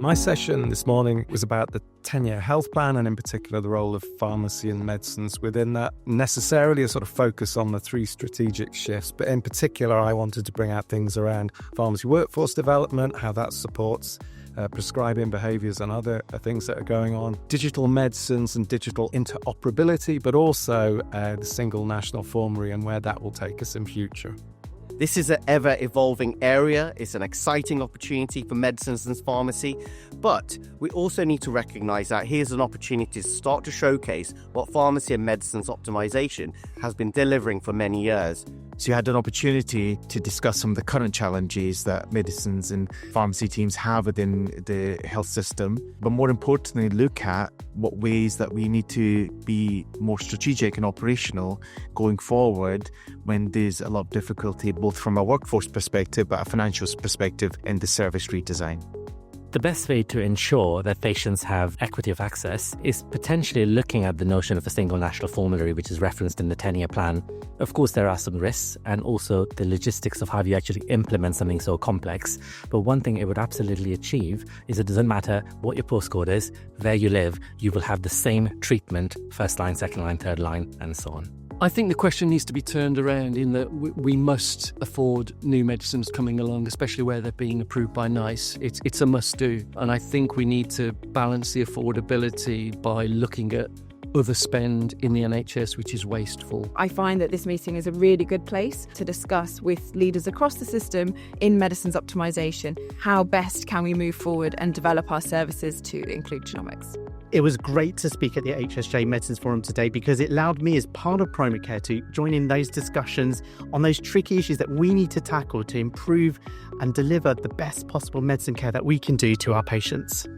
My session this morning was about the 10-year health plan and in particular the role of pharmacy and medicines within that. Necessarily a sort of focus on the three strategic shifts, but in particular I wanted to bring out things around pharmacy workforce development, how that supports prescribing behaviours and other things that are going on, digital medicines and digital interoperability, but also the single national formulary and where that will take us in future. This is an ever-evolving area. It's an exciting opportunity for medicines and pharmacy, but we also need to recognise that here's an opportunity to start to showcase what pharmacy and medicines optimization has been delivering for many years. So you had an opportunity to discuss some of the current challenges that medicines and pharmacy teams have within the health system, but more importantly, look at what ways that we need to be more strategic and operational going forward when there's a lot of difficulty, both from a workforce perspective, but a financial perspective in the service redesign. The best way to ensure that patients have equity of access is potentially looking at the notion of a single national formulary, which is referenced in the 10-year plan. Of course, there are some risks and also the logistics of how you actually implement something so complex. But one thing it would absolutely achieve is it doesn't matter what your postcode is, where you live, you will have the same treatment, first line, second line, third line, and so on. I think the question needs to be turned around in that we must afford new medicines coming along, especially where they're being approved by NICE. It's a must-do. And I think we need to balance the affordability by looking at other spend in the NHS, which is wasteful. I find that this meeting is a really good place to discuss with leaders across the system in medicines optimisation, how best can we move forward and develop our services to include genomics. It was great to speak at the HSJ Medicines Forum today because it allowed me as part of primary care to join in those discussions on those tricky issues that we need to tackle to improve and deliver the best possible medicine care that we can do to our patients.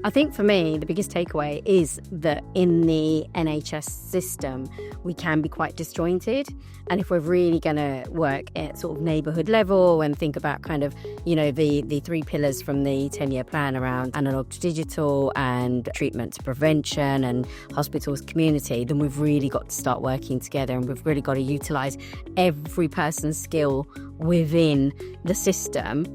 I think for me, the biggest takeaway is that in the NHS system, we can be quite disjointed. And if we're really going to work at sort of neighbourhood level and think about kind of, the three pillars from the 10-year plan around analogue to digital and treatment to prevention and hospitals community, then we've really got to start working together and we've really got to utilise every person's skill within the system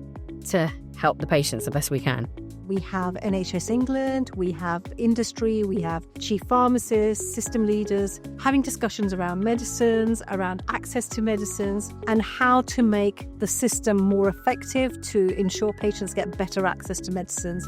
to help the patients the best we can. We have NHS England, we have industry, we have chief pharmacists, system leaders, having discussions around medicines, around access to medicines, and how to make the system more effective to ensure patients get better access to medicines.